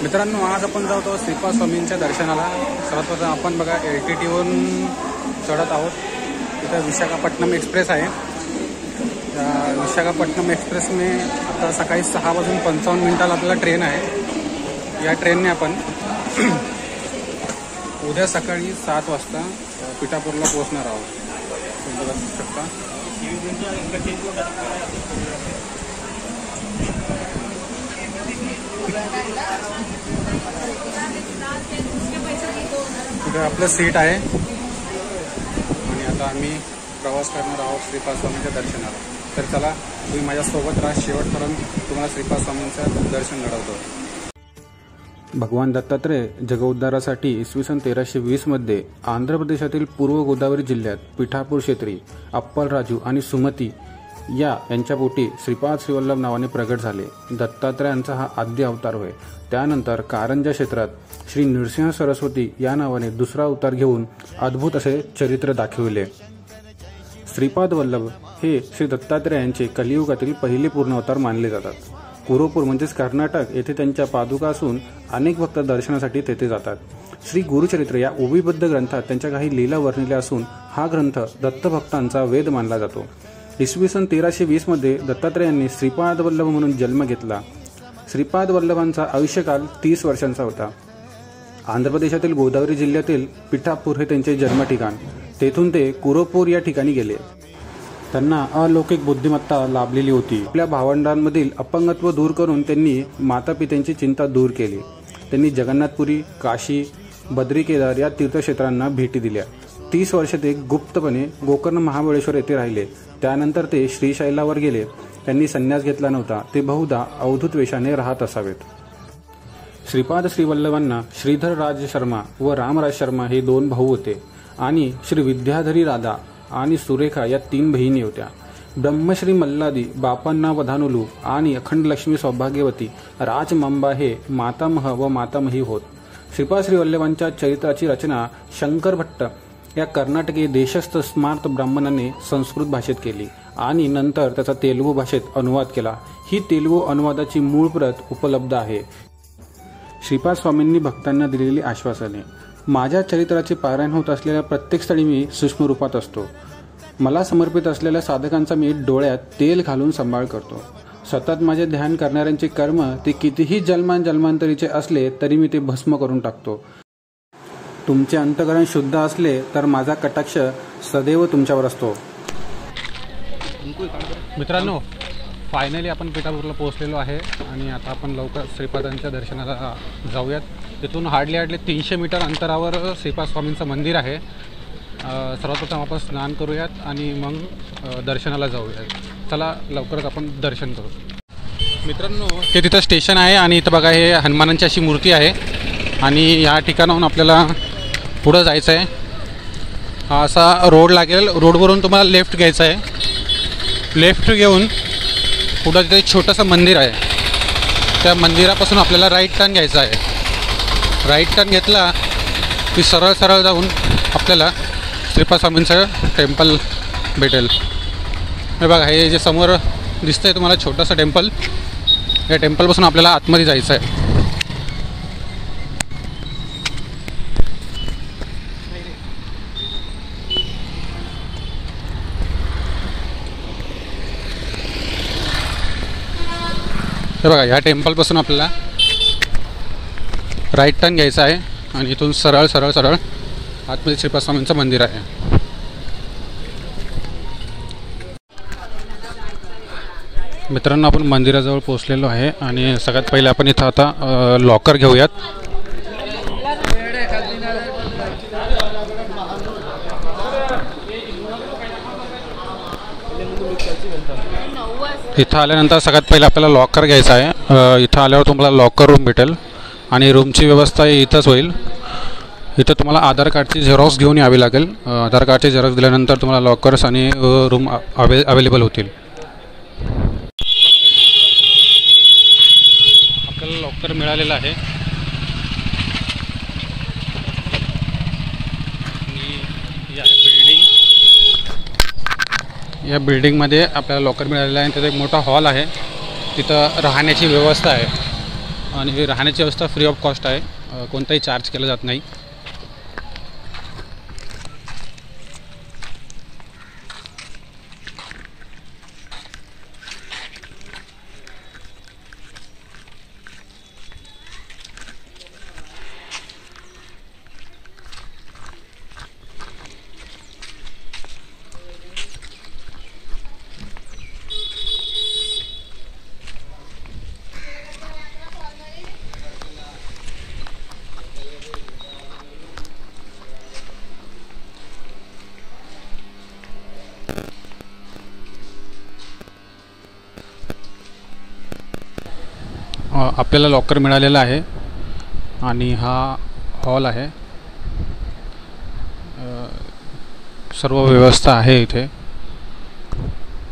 मित्रांनो, आज आपण जातो श्रीपाद स्वामींच्या दर्शनाला। सर्वात प्रथम आपण बघा LTTवरून चढत आहोत। इथं विशाखापट्टणम एक्सप्रेस आहे। विशाखापट्टणम एक्सप्रेस में आता सकाळी 6:55 आपल्याला ट्रेन आहे। या ट्रेनने आपण उद्या सकाळी 7 वाजता पिठापूरला पोहोचणार आहोत। तुम्ही बघू शकता। इथे आपलं सीट आहे आणि आता आम्ही प्रवास करणार आहोत श्रीपाद स्वामींच्या दर्शनाला। तर चला, तुम्ही माझ्यासोबत राहा, शेवटपर्यंत तुम्हाला श्रीपाद स्वामींचं दर्शन घडवतो। भगवान दत्तात्रय जगोद्धारासाठी इसवी सन 1320 मध्ये आंध्र प्रदेशातील पूर्व गोदावरी जिल्ह्यात पिठापूर क्षेत्री अप्पलराजू आणि सुमती यांच्या पोटी श्रीपाद श्रीवल्लभ नावाने प्रगट झाले। दत्तात्रयांचा हा आद्य अवतार होय। त्यानंतर कारंजा क्षेत्रात श्री नृसिंह सरस्वती या नावाने दुसरा अवतार घेऊन अद्भुत असे चरित्र दाखविले। श्रीपाद वल्लभ हे श्री दत्तात्रयांचे कलियुगातील पहिले पूर्ण अवतार मानले जातात। कुरोपूर म्हणजेच कर्नाटक येथे त्यांच्या पादुका असून अनेक भक्त दर्शनासाठी तेथे जातात। श्री गुरुचरित्र या ओवीबद्ध ग्रंथात त्यांच्या काही लीला वर्णिल्या असून हा ग्रंथ दत्तभक्तांचा वेद मानला जातो। इसवी सन 1320 मध्ये दत्तात्रयांनी श्रीपाद वल्लभ म्हणून जन्म घेतला। श्रीपाद वल्लभांचा आयुष्यकाल 30 वर्षांचा होता। आंध्र प्रदेशातील गोदावरी जिल्ह्यातील पिठापूर हे त्यांचे जन्म ठिकाण। तेथून ते कुरोपूर या ठिकाणी गेले। त्यांना अलौकिक बुद्धिमत्ता लाभलेली होती। आपल्या भावंडांमधील अपंगत्व दूर करून त्यांनी मातापित्यांची चिंता दूर केली। त्यांनी जगन्नाथपुरी, काशी, बद्री केदार या तीर्थक्षेत्रांना भेटी दिल्या। 30 वर्षे ते गुप्तपणे गोकर्ण महाबळेश्वर येथे राहिले। त्यानंतर ते श्रीशैलावर गेले। त्यांनी संन्यास घेतला नव्हता। ते बहुधा अवधूत वेशाने राहत असावेत। श्रीपाद श्रीवल्लभांना श्रीधर राज शर्मा व रामराज शर्मा हे 2 भाऊ होते आणि श्री विद्याधरी राधा आणि सुरेखा या 3 बहिणी होत्या। ब्रह्मश्री मल्लादी, बापन्ना वधानुलू आणि अखंड लक्ष्मी सौभाग्यवती राजमांबा हे मातामह व मातामही होत। श्रीपाद श्रीवल्लभांच्या चरित्राची रचना शंकर भट्ट या कर्नाटकी देशस्थ स्मार्त ब्राह्मणाने संस्कृत भाषेत केली आणि नंतर त्याचा तेलुगू भाषेत अनुवाद केला। ही तेलुगू अनुवादाची मूळ प्रत उपलब्ध आहे। श्रीपाद स्वामींनी भक्तांना दिलेली आश्वासने। माझ्या चरित्राचे पारायण होत असलेल्या प्रत्येक स्थळी मी सूक्ष्म रूपात असतो। मला समर्पित असलेल्या साधकांचा मी डोळ्यात तेल घालून सांभाळ करतो। सतत माझे ध्यान करणाऱ्यांचे कर्म ते कितीही जन्मांतरीचे असले तरी मी ते भस्म करून टाकतो। तुमचे अंतःकरण शुद्ध असले तर माझा कटाक्ष सदैव तुमच्यावर असतो। मित्रांनो, फायनली आपण पिठापूरला पोहोचलेलो आहे आणि आता आपण लवकर श्रीपादांच्या दर्शनाला जाऊयात। तिथून हार्डली 300 मीटर अंतरावर श्रीपाद स्वामींचं मंदिर आहे। सर्वात प्रथम आपण स्नान करूयात आणि मग दर्शनाला जाऊयात। चला, लवकरच आपण दर्शन करू। मित्रांनो, हे तिथं स्टेशन आहे आणि इथं बघा हे हनुमानांची अशी मूर्ती आहे आणि या ठिकाणाहून आपल्याला पुढं जायचं आहे। हा असा रोड लागेल। रोडवरून तुम्हाला लेफ्ट घ्यायचं आहे। लेफ्ट घेऊन पुढं तिथे एक छोटंसं मंदिर आहे। त्या मंदिरापासून आपल्याला राईट टर्न घ्यायचा आहे। राईट टर्न घेतला की सरळ जाऊन आपल्याला श्रीपाद स्वामींचं टेम्पल भेटेल। हे बघा, हे जे समोर दिसतंय तुम्हाला छोटंसं टेम्पल, या टेम्पलपासून आपल्याला आतमध्ये जायचं आहे। हे बघा, या टेम्पलपासून आपल्याला राईट टर्न घ्यायचा आहे आणि इथून सरळ आतमध्ये श्रीपाद स्वामींचं मंदिर आहे। मित्रांनो, आपण मंदिराजवळ पोहोचलेलो आहे आणि सगळ्यात पहिले आपण इथं आता लॉकर घेऊयात। इथं आल्यानंतर सगळ्यात पहिले आपल्याला लॉकर घ्यायचं आहे। इथं आल्यावर तुम्हाला लॉकर रूम भेटेल आणि रूमची व्यवस्था इथंच होईल। इथं तुम्हाला आधार कार्डची झेरॉक्स घेऊन यावी लागेल। आधार कार्डची झेरॉक्स दिल्यानंतर तुम्हाला लॉकर्स आणि रूम अवेलेबल होतील। आपल्याला लॉकर मिळालेलं आहे। या बिल्डिंगमध्ये आपल्याला लॉकर मिळालेलं आहे। तिथे एक मोठा हॉल आहे, तिथं राहण्याची व्यवस्था आहे। आणि राहण्याची व्यवस्था फ्री ऑफ कॉस्ट आहे, कोणताही चार्ज केला जात नाही. आपल्याला लॉकर मिळालेला आहे आणि हा हॉल आहे. सर्व व्यवस्था आहे इथे.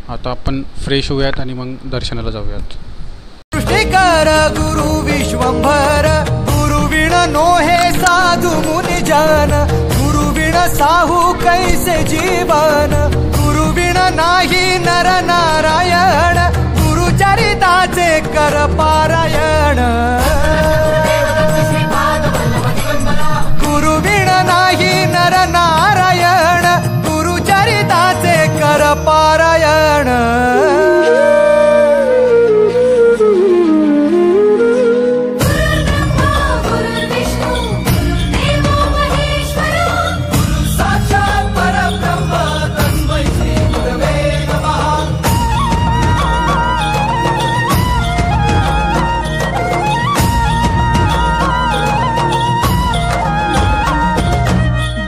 आता आपण फ्रेश होऊयात आणि मग दर्शनाला जाऊयात. सृष्टिकर गुरु विश्वंभर, गुरु विण नोहे साधु मुनि जन, गुरु विण साहू कैसे जीवन, गुरु विण नाही नर नारायण, चरिताचे कर पारायण, गुरु विण नाही नर नारायण, गुरु चरिताचे कर पारायण.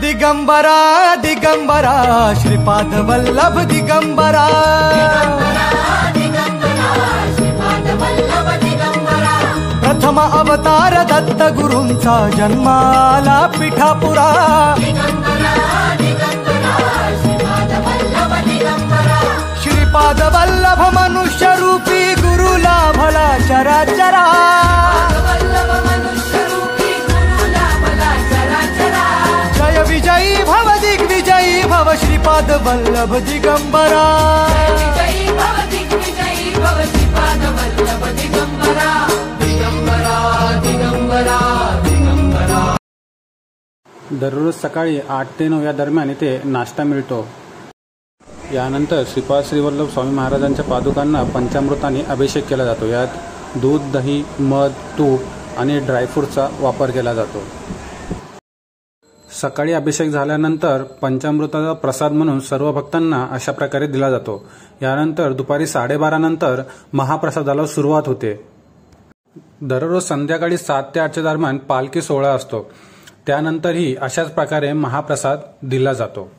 दिगंबरा दिगंबरा श्रीपाद वल्लभ दिगंबरा, प्रथम अवतार दत्त गुरूंचा जन्माला पिठापुरा, श्रीपाद वल्लभ मनुष्य रूपी गुरु लाभला चराचरा, विजयी भव दिग्विजयी भव श्रीपाद वल्लभ दिगंबरा, दररोज सकाळी 8 ते 9 या दरम्यान इथे नाश्ता मिळतो. यानंतर श्रीपाद श्रीवल्लभ स्वामी महाराजांच्या पादुकांना पंचामृताने अभिषेक केला जातो. यात दूध, दही, मध, तूप आणि ड्रायफ्रूटचा वापर केला जातो. सकाळी अभिषेक झाल्यानंतर पंचामृताचा प्रसाद म्हणून सर्व भक्तांना अशा प्रकारे दिला जातो. यानंतर दुपारी 12:30 नंतर महाप्रसादाला सुरुवात होते. दररोज संध्याकाळी 7 ते 8च्या दरम्यान पालखी सोहळा असतो. त्यानंतरही अशाच प्रकारे महाप्रसाद दिला जातो.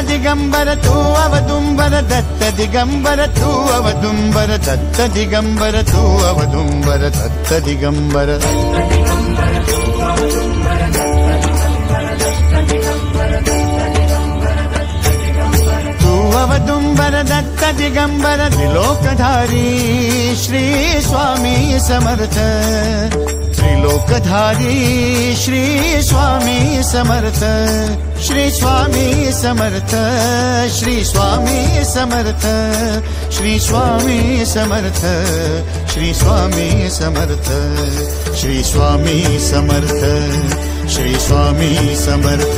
दिगंबर तू अवदुंबर दत्त दिगंबर तू अवदुंबर दत्त दिगंबर तू अवदुंबर दत्त दिगंबर तू अवदुंबर दिगंबर त्रिलोकधारी श्री स्वामी समर्थ त्रिलोकधारी श्री स्वामी समर्थ श्री स्वामी समर्थ श्री स्वामी समर्थ श्री स्वामी समर्थ श्री स्वामी समर्थ श्री स्वामी समर्थ श्री स्वामी समर्थ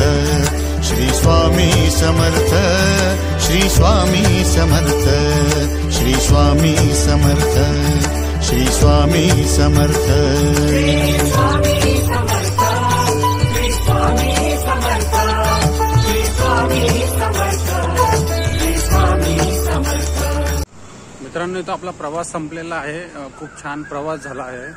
श्री स्वामी समर्थ श्री स्वामी समर्थ श्री स्वामी समर्थ श्री स्वामी समर्थ मित्रांनो, इथं आपला प्रवास संपलेला आहे. खूप छान प्रवास झाला आहे.